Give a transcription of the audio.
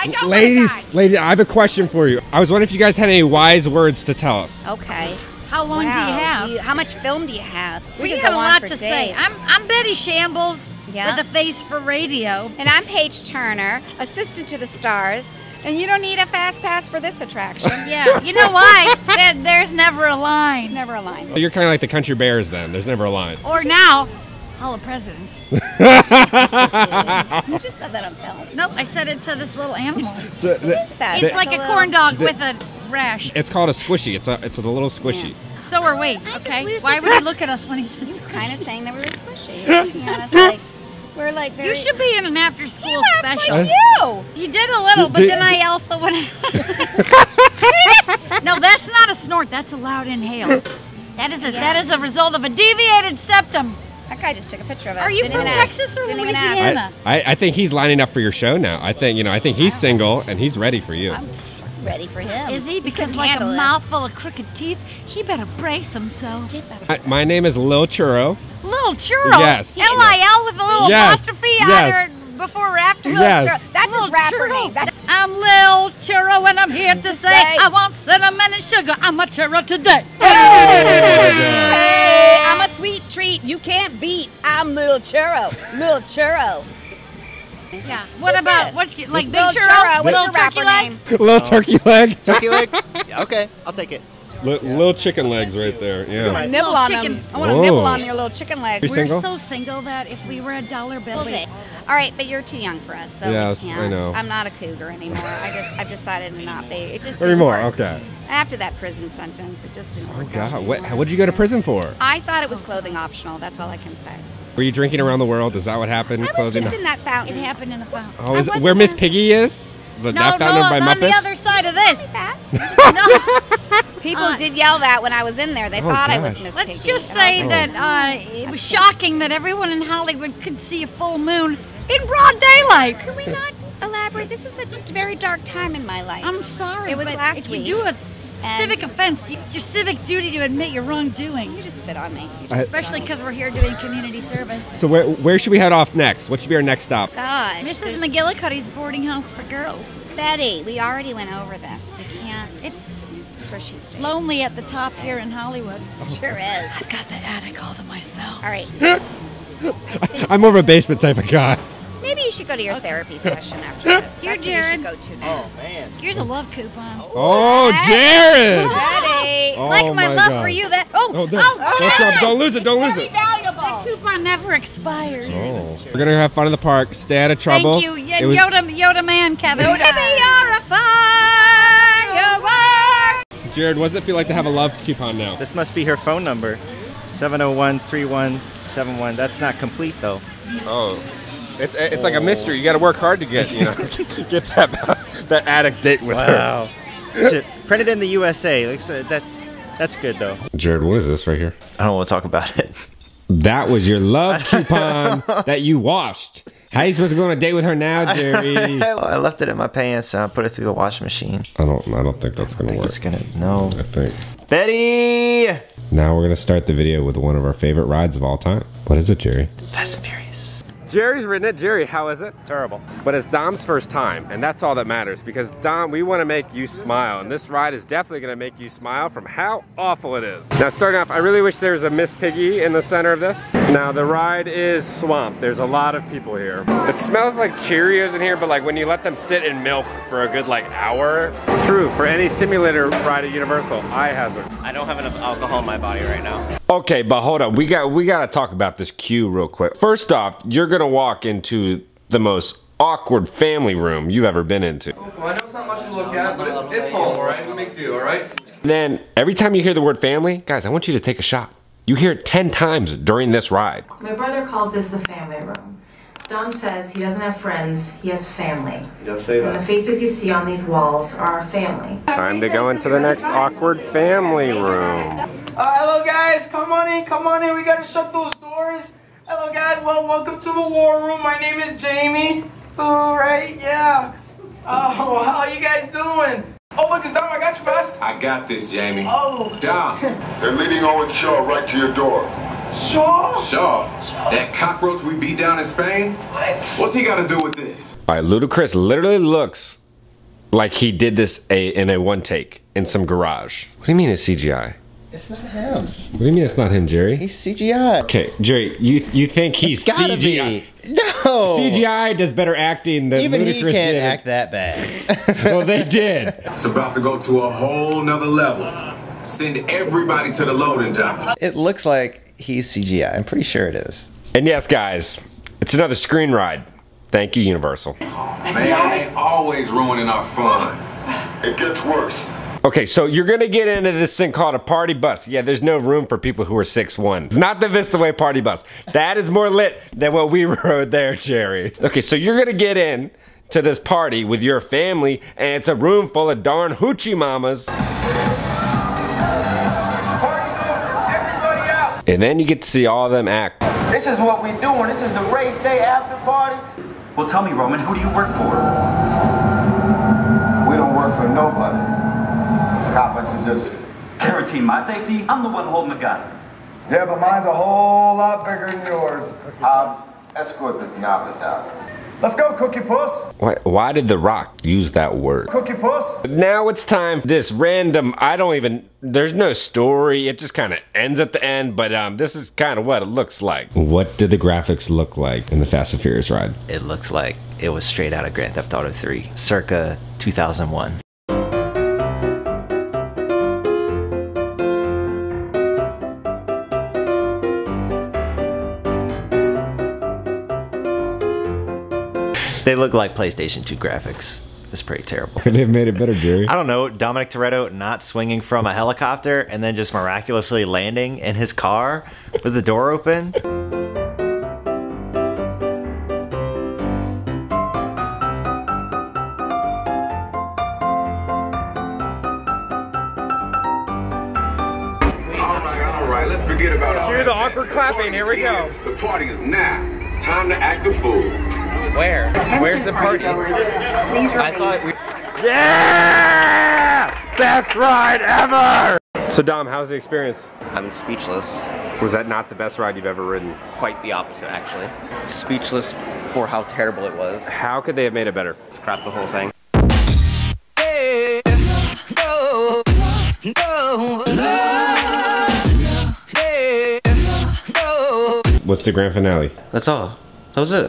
I don't Ladies, want to die. ladies, I have a question for you. I was wondering if you guys had any wise words to tell us. Okay. How long do you have? How much film do you have? We could have go a on lot for to days. say. I'm Betty Shambles Yeah. with a face for radio. And I'm Paige Turner, assistant to the stars. And you don't need a fast pass for this attraction. Yeah, you know why? There's never a line. Never a line. So you're kind of like the country bears then. There's never a line. Or now, Hall of Presidents. You just said that on film. Nope, I said it to this little animal. What is that? It's like a corn dog with a rash. It's called a squishy. It's a little squishy. So are we, just- okay? we were Why supposed would to- he look at us when he said He was kind of squishy? saying that we were squishy. He was looking at us like, we're like very... You should be in an after-school He special. laughs like you! You did a little, but then I also went. No, that's not a snort. That's a loud inhale. That is a result of a deviated septum. That guy just took a picture of us. Are you Didn't from even ask. Texas or Didn't even ask. Louisiana? I think he's lining up for your show now. I think he's single and he's ready for you. I'm ready for him. Is he? Because couldn't like a handle this. mouthful of crooked teeth, he better brace himself. My name is Lil Churro. Little churro. Yes. L-I-L with a little Yes. apostrophe Yes. either before or after. Yes. That's Little his rapper churro. name. That- I'm Lil Churro and I'm here to say I want cinnamon and sugar. I'm a churro today. Hey, I'm a sweet treat you can't beat. I'm Little Churro. Little Churro. Yeah. What Who's about this? what's your, like big Little churro? Churro. What's Little your turkey rapper leg? name? Little turkey leg. Turkey leg? Yeah, okay, I'll take it. Little chicken legs right there. Yeah. Right. Nibble Little on chicken. them. I want to Oh. nibble on your little chicken leg. You We're single? so single that if we were a dollar bill, All right, but you're too young for us, so Yes, we I can't. know. I'm not a cougar anymore. I've decided to not be. It just Three didn't more. work. Okay. After that prison sentence, it just didn't Oh my work. out God. What anymore. did you go to prison for? I thought it was clothing optional. That's all I can say. Were you drinking around the world? Is that what happened? I was Clothing- just in that it fountain. happened in a fountain. Oh, I is it wasn't where Miss there. Piggy is? No, That fountain by on the Muppets? other side of this. That? No. People did yell that when I was in there. They thought I was gosh. Miss Let's Piggy. just And I say was that it was shocking that everyone in Hollywood could see a full moon in broad daylight. Could we not elaborate? This was a very dark time in my life. I'm sorry, It was but last if week. you do a And- civic offense, it's your civic duty to admit your wrongdoing. You just spit on me. Especially because we're here doing community service. So where should we head off next? What should be our next stop? Gosh. Mrs. there's- McGillicuddy's boarding house for girls. Betty, we already went over this. We can't. It's It's where she stays. lonely at the top here in Hollywood. Sure is. I've got the attic all to myself. All right. I'm more of a basement type of guy. Maybe you should go to your therapy session after this. Here, That's what you should Jared. go to now. Oh, man. Here's a love coupon. Oh, Jared! Betty. Oh Like my my love God. for you, that Don't lose it! Don't lose it! that coupon never expires. Oh. We're gonna have fun in the park. Stay out of trouble. Thank you, It was- Yoda man, Kevin. Yoda. Maybe you're a firework. Jared, what does it feel like to have a love coupon now? This must be her phone number. 701-3171. That's not complete, though. Oh, it's like a mystery. You got to work hard to get get that attic date with Wow. Shit, printed in the USA. Like, so that's good, though. Jared, what is this right here? I don't want to talk about it. That was your love coupon that you washed. How are you supposed to go on a date with her now, Jerry? I left it in my pants and I put it through the washing machine. I don't think that's gonna work. It's gonna, no. I think. Betty! Now we're gonna start the video with one of our favorite rides of all time. What is it, Jerry? Fast and Furious. Jerry's ridden it. Jerry, how is it? Terrible. But it's Dom's first time, and that's all that matters, because Dom, we want to make you smile, and this ride is definitely going to make you smile from how awful it is. Now, starting off, I really wish there was a Miss Piggy in the center of this. Now, the ride is swamped. There's a lot of people here. It smells like Cheerios in here, but like when you let them sit in milk for a good like hour. True, for any simulator ride at Universal, eye hazard. I don't have enough alcohol in my body right now. Okay, but hold up. We got to talk about this queue real quick. First off, you're gonna walk into the most awkward family room you've ever been into. Well, I know it's not much to look at, but it's home, all right? No big deal, all right? Then every time you hear the word family, guys, I want you to take a shot. You hear it 10 times during this ride. My brother calls this the family room. Dom says he doesn't have friends, he has family. He does say And the that. faces you see on these walls are our family. Time to go into the next awkward family room. Hello guys, come on in, we gotta shut those doors. Hello guys, well welcome to the war room. My name is Jamie. All right, yeah. Oh, how are you guys doing? Oh look, it's Dom, I got you guys. I got this, Jamie. Oh, Dom. They're leading Owen Shaw right to your door. Shaw. Shaw. That cockroach we beat down in Spain? What? What's he got to do with this? All right, Ludacris literally looks Like he did this in a one take in some garage. What do you mean it's CGI? It's not him. What do you mean it's not him, Jerry? He's CGI. Okay, Jerry, you think he's It's gotta CGI? be. No. CGI does better acting than Even he Ludacris can't did. act that bad. Well, they did. It's about to go to a whole nother level. Send everybody to the loading dock. It looks like he's CGI. I'm pretty sure it is. And yes, guys, it's another screen ride. Thank you, Universal. Man, they always ruining our fun. It gets worse. Okay, so you're gonna get into this thing called a party bus. Yeah, there's no room for people who are 6'1". It's not the Vistaway party bus. That is more lit than what we rode there, Jerry. Okay, so you're gonna get in to this party with your family, and it's a room full of darn hoochie mamas. And then you get to see all of them act. This is what we doing. This is the race day after party. Well, tell me, Roman, who do you work for? We don't work for nobody. Coppers are just... Guarantee my safety? I'm the one holding the gun. Yeah, but mine's a whole lot bigger than yours. Hobbs, escort this novice out. Let's go, Cookie Puss. Why did The Rock use that word? Cookie Puss. Now it's time for this random, there's no story, it just kind of ends at the end, but this is kind of what it looks like. What did the graphics look like in the Fast and Furious ride? It looks like it was straight out of Grand Theft Auto 3, circa 2001. They look like PlayStation 2 graphics. It's pretty terrible. Could they have made it better, Jerry? I don't know, Dominic Toretto not swinging from a helicopter and then just miraculously landing in his car with the door open. All right, let's forget about all Cue the that. awkward clapping, here we go. The party is now. Time to act a fool. Where? Where's the party? I thought we... Yeah! Best ride ever! So Dom, how's the experience? I'm speechless. Was that not the best ride you've ever ridden? Quite the opposite, actually. Speechless for how terrible it was. How could they have made it better? Scrap the whole thing. What's the grand finale? That's all. That was it.